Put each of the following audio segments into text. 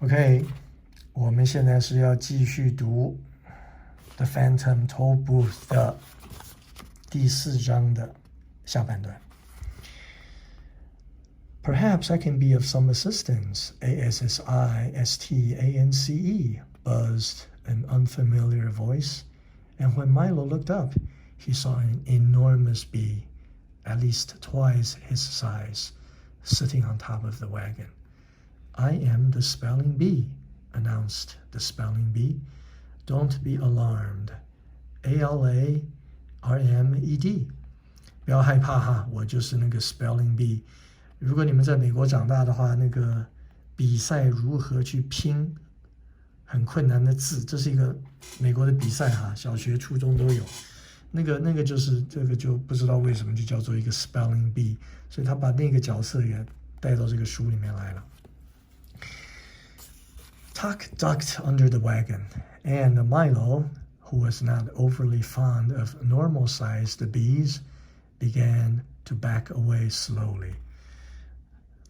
OK， 我们现在是要继续读 The Phantom Tollbooth 的第4章的下半段。Perhaps I can be of some assistance, ASSISTANCE, buzzed an unfamiliar voice, and when Milo looked up, he saw an enormous bee, at least twice his size, sitting on top of the wagon. I am the spelling bee, announced the spelling bee. Don't be alarmed. ALARMED. 不要害怕哈，我就是那个 spelling bee。如果你们在美国长大的话，那个比赛如何去拼很困难的字，这是一个美国的比赛哈，小学、初中都有。那个就是这个就不知道为什么就叫做一个 spelling bee， 所以他把那个角色也带到这个书里面来了。Tuck ducked under the wagon, and Milo, who was not overly fond of normal-sized bees, began to back away slowly.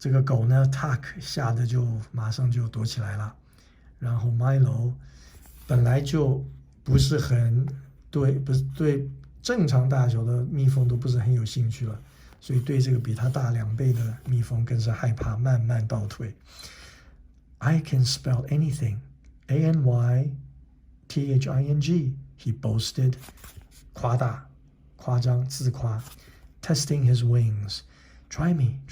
这个狗呢 ，Tuck 吓得就马上就躲起来了，然后 Milo 本来就不是对正常大小的蜜蜂都不是很有兴趣了，所以对这个比他大2倍的蜜蜂更是害怕，慢慢倒退。I can spell anything, ANYTHING, he boasted. 夸大、夸张、自夸。Testing his wings. Try me.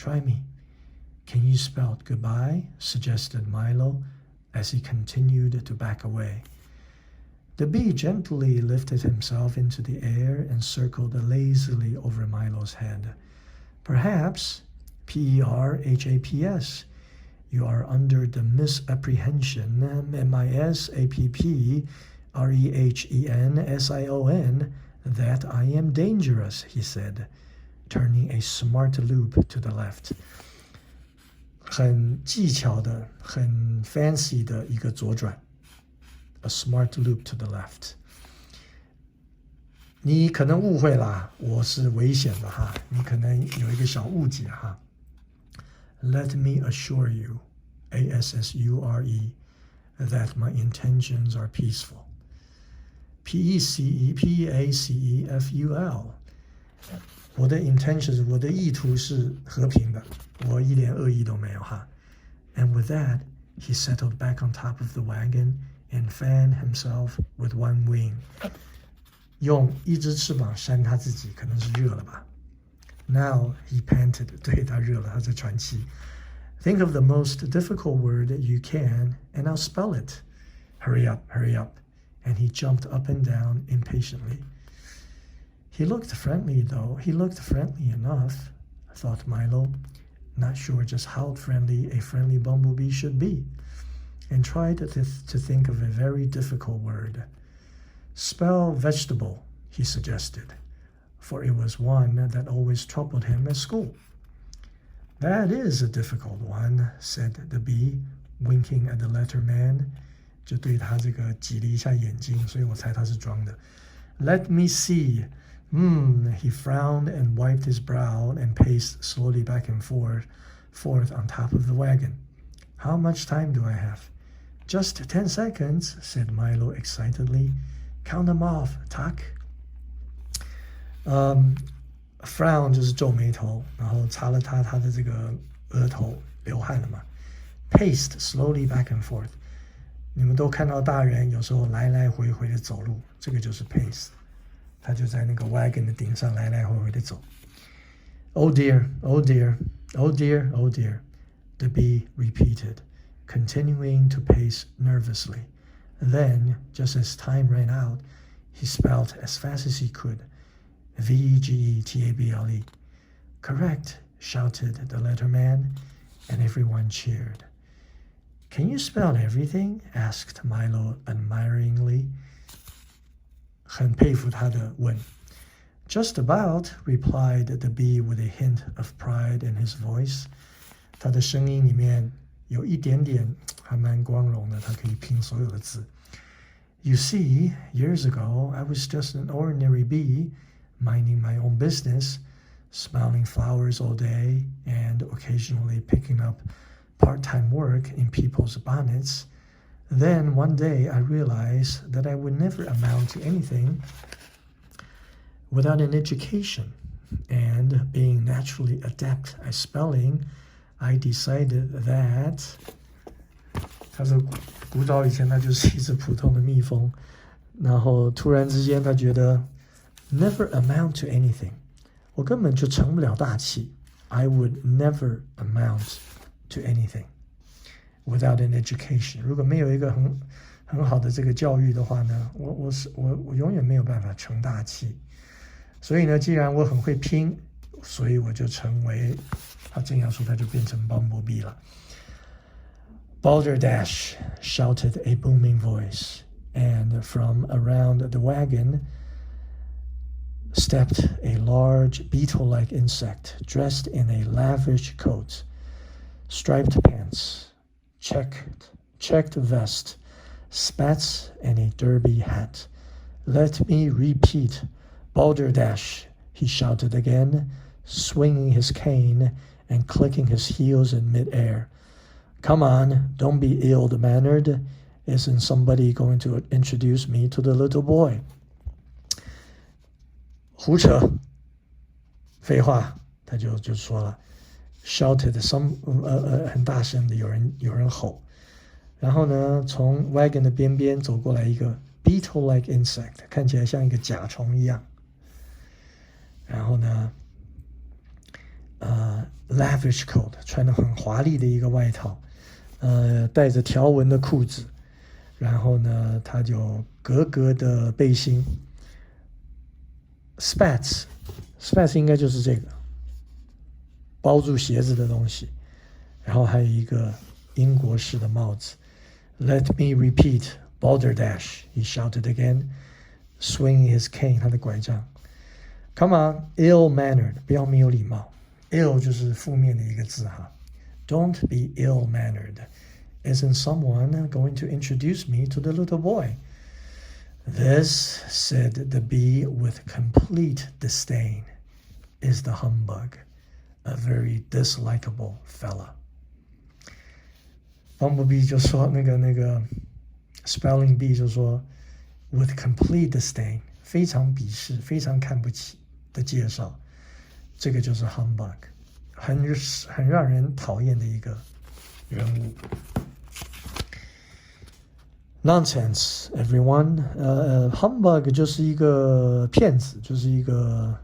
Can you spell goodbye? Suggested Milo, as he continued to back away. The bee gently lifted himself into the air and circled lazily over Milo's head. Perhaps, PERHAPS, you are under the misapprehension, MISAPPREHENSION, that I am dangerous, he said, turning a smart loop to the left. 很技巧的、很 fancy 的一个左转。A smart loop to the left. 你可能误会啦，我是危险的哈，你可能有一个小误解哈。Let me assure you, ASSURE, that my intentions are peaceful. PEACEFUL. 我的 intentions, 我的意图是和平的，我一点恶意都没有哈。And with that, he settled back on top of the wagon and fanned himself with one wing. 用一只翅膀扇他自己，可能是热了吧。Now he panted. 对，他热了，他在喘气。Think of the most difficult word you can, and I'll spell it. Hurry up. And he jumped up and down impatiently. He looked friendly, though. He looked friendly enough, thought Milo, not sure just how friendly a friendly bumblebee should be, and tried to think of a very difficult word. Spell vegetable, he suggested, for it was one that always troubled him at school. That is a difficult one, said the bee, winking at the letter man. 就对他这个挤了一下眼睛，所以我猜他是装的。Let me see. He frowned and wiped his brow and paced slowly back and forth on top of the wagon. How much time do I have? Just 10 seconds, said Milo excitedly. Count them off, Tuck. Frown 就是皱眉头，然后擦了他的这个额头，流汗了嘛。Paced slowly back and forth. 你们都看到大人有时候来来回回的走路，这个就是 pace。他就在那个 wagon 的顶上来来回回的走。Oh dear, the bee repeated, continuing to pace nervously. Then, just as time ran out, he spelled as fast as he could, VEGETABLE. Correct, shouted the letterman, and everyone cheered. Can you spell everything? Asked Milo admiringly. 很佩服他的问。Just about, replied the bee with a hint of pride in his voice. 他的声音里面有一点点还蛮光荣的，他可以拼所有的字。You see, years ago, I was just an ordinary bee, minding my own business, smelling flowers all day and occasionally picking up part-time work in people's bonnets. Then one day I realized that I would never amount to anything without an education. And being naturally adept at spelling, I decided that 他说古早以前他就是一只普通的蜜蜂，然后突然之间他觉得 never amount to anything， 我根本就成不了大器。I would never amount to anything without an education。 如果没有一个很好的这个教育的话呢，我永远没有办法成大器。所以呢，既然我很会拼，所以我就成为，他正要说他就变成 Bumblebee 了。Balderdash shouted a booming voice, and from around the wagon stepped a large beetle-like insect dressed in a lavish coat, striped pants, checked vest, spats, and a derby hat. Let me repeat, Balderdash, he shouted again, swinging his cane and clicking his heels in midair. Come on, don't be ill-mannered. Isn't somebody going to introduce me to the little boy? 胡扯，废话，他就说了 ，shouted some 很大声的有人吼，然后呢，从 wagon 的边边走过来一个 beetle-like insect， 看起来像一个甲虫一样。然后呢，lavish coat 穿得很华丽的一个外套，带着条纹的裤子，然后呢，他就格格的背心 ，spats 应该就是这个包住鞋子的东西，然后还有一个英国式的帽子。Let me repeat, Balderdash, he shouted again, swinging his cane， 他的拐杖。Come on, ill-mannered， 不要没有礼貌。ill 就是负面的一个字哈。Don't be ill-mannered. Isn't someone going to introduce me to the little boy? This, said the bee with complete disdain, is the humbug, a very dislikable fella. Bumblebee 就说那个 spelling bee 就说 with complete disdain， 非常鄙视，非常看不起的介绍，这个就是 humbug， 很让人讨厌的一个人物。Nonsense, everyone. Humbug 就是一个骗子，就是一个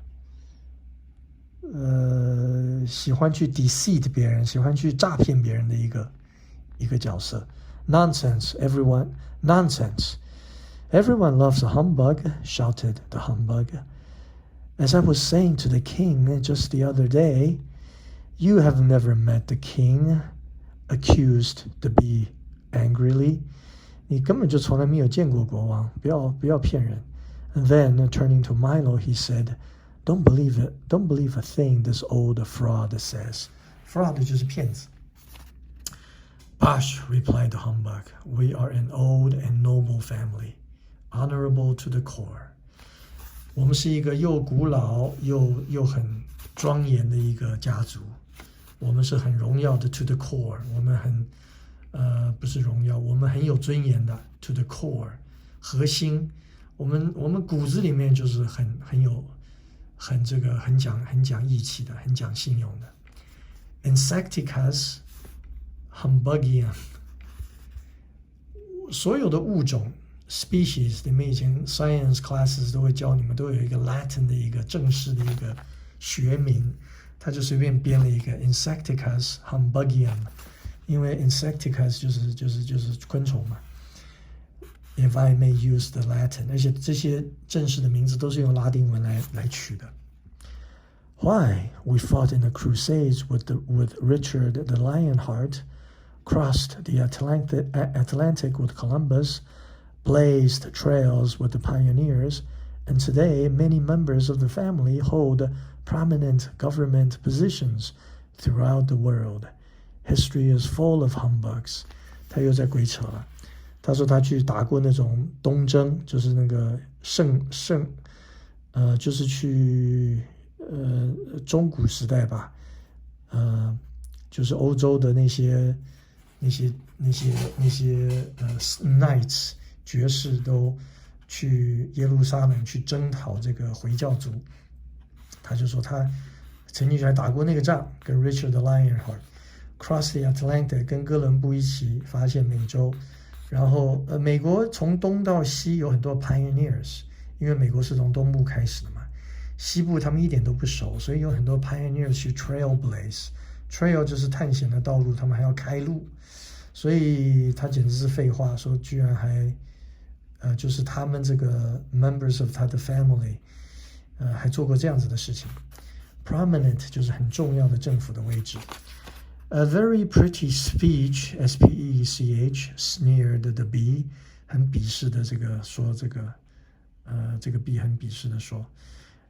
喜欢去 deceive 别人，喜欢去诈骗别人的一个角色。Nonsense, everyone. Nonsense. Everyone loves a humbug, shouted the humbug. As I was saying to the king just the other day, you have never met the king, accused the bee angrily. 你根本就从来没有见过国王，不要骗人。And then, turning to Milo, he said, "Don't believe it. Don't believe a thing this old fraud says." Fraud 就是骗子。Bosh, replied the humbug. We are an old and noble family, honorable to the core. 我们是一个又古老又很庄严的一个家族。我们是很荣耀的 to the core， 我们很不是荣耀，我们很有尊严的 to the core， 核心，我们骨子里面就是很讲义气的，很讲信用的。Insecticus humbugium， 所有的物种 species， 你们以前 science classes 都会教你们，都有一个 Latin 的一个正式的一个学名，他就随便编了一个 Insecticus humbugium。因为 insecticus 就是昆虫嘛 ，if I may use the Latin， 而且这些正式的名字都是用拉丁文来取的。Why we fought in the Crusades with Richard the Lionheart, crossed the Atlantic with Columbus, blazed trails with the pioneers, and today many members of the family hold prominent government positions throughout the world.History is full of humbugs. 他又在鬼扯了。他说他去打过那种东征，就是那个就是去中古时代吧，就是欧洲的那些knights 爵士都去耶路撒冷去征讨这个回教族。他就说他曾经还打过那个仗，跟 Richard Lionheart。Cross the Atlantic 跟哥伦布一起发现美洲，然后美国从东到西有很多 pioneers， 因为美国是从东部开始的嘛，西部他们一点都不熟，所以有很多 pioneers 去 trailblaze。trail 就是探险的道路，他们还要开路，所以他简直是废话，说居然还就是他们这个 members of 他的 family 还做过这样子的事情。Prominent 就是很重要的政府的位置。A very pretty speech, S-P-E-C-H, sneered the bee， 很鄙视的这个说这个bee 很鄙视的说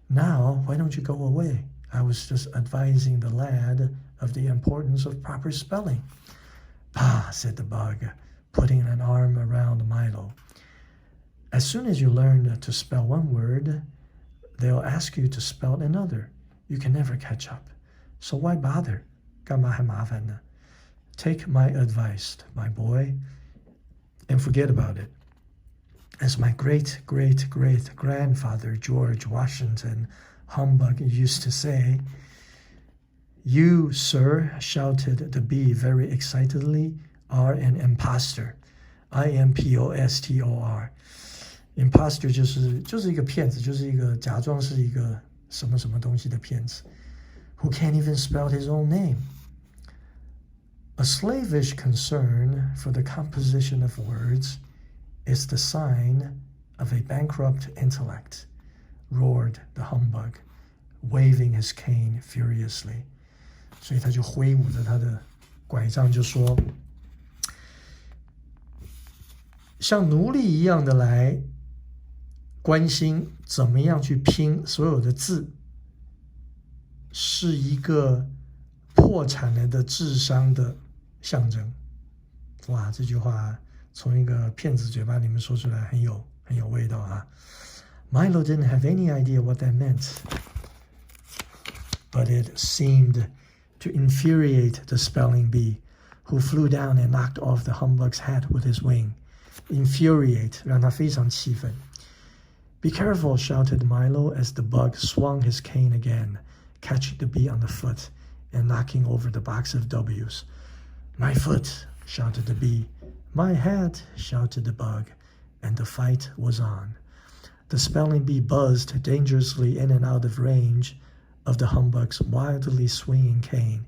Now, why don't you go away? I was just advising the lad of the importance of proper spelling. Bah, said the bug, putting an arm around Milo. As soon as you learn to spell one word, they'll ask you to spell another. You can never catch up. So why bother? 干嘛还麻烦呢？ Take my advice, my boy, and forget about it. As my great-great-great-grandfather George Washington Humbug used to say, You, sir, shouted the bee very excitedly, are an impostor. I-M-P-O-S-T-O-R. Impostor 就是一个骗子，就是一个假装是一个什么什么东西的骗子。Who can't even spell his own name.A slavish concern for the composition of words is the sign of a bankrupt intellect, roared the humbug, waving his cane furiously. 所以他就挥舞着他的拐杖就说，像奴隶一样的来关心怎么样去拼所有的字，是一个破产了的智商的象征。哇，这句话从一个骗子嘴巴里面说出来很有味道啊。Milo didn't have any idea what that meant, but it seemed to infuriate the spelling bee, who flew down and knocked off the humbug's hat with his wing. Infuriate 让他非常气愤。Be careful, shouted Milo as the bug swung his cane again, catching the bee on the foot and knocking over the box of W's. My foot, shouted the bee. My hat, shouted the bug, and the fight was on. The spelling bee buzzed dangerously in and out of range of the humbug's wildly swinging cane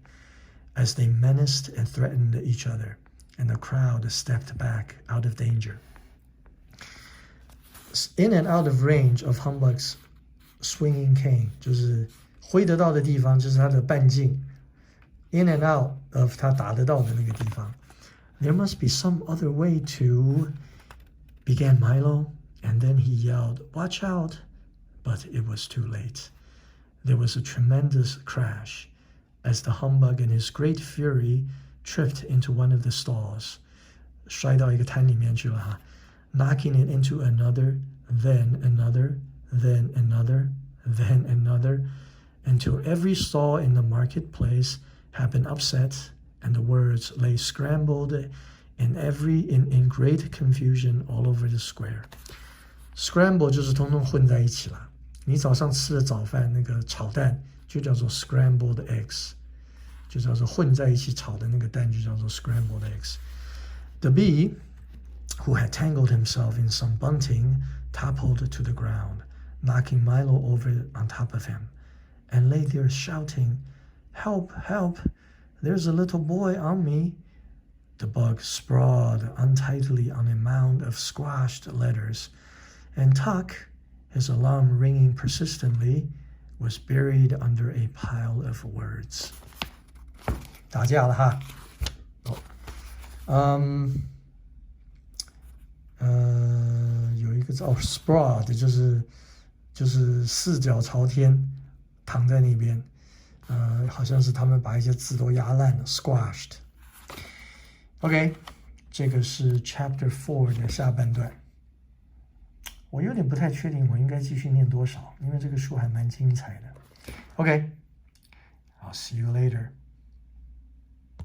as they menaced and threatened each other, and the crowd stepped back out of danger. In and out of range of humbug's swinging cane 就是挥得到的地方，就是它的半径。In and out of 他打得到的那个地方。There must be some other way to, began Milo, and then he yelled, Watch out! But it was too late. There was a tremendous crash as the humbug in his great fury tripped into one of the stalls. 摔到一个摊里面去了哈。Knocking it into another, then another, then another, then another, until every stall in the marketplace had been upset, and the words lay scrambled in great confusion all over the square. Scramble 就是通通混在一起了。你早上吃的早饭那个炒蛋就叫做 scrambled eggs， 就叫做混在一起炒的那个蛋就叫做 scrambled eggs. The bee, who had tangled himself in some bunting, toppled to the ground, knocking Milo over on top of him, and lay there shouting, Help, help, there's a little boy on me. The bug sprawled untidily on a mound of squashed letters, and Tuck, his alarm ringing persistently, was buried under a pile of words. 打架了哈。有一个叫 sprawled， 就是四脚朝天躺在那边。好像是他们把一些字都压烂了 ，squashed。OK， 这个是 Chapter 4的下半段。我有点不太确定我应该继续念多少，因为这个书还蛮精彩的。OK，I'll see you later.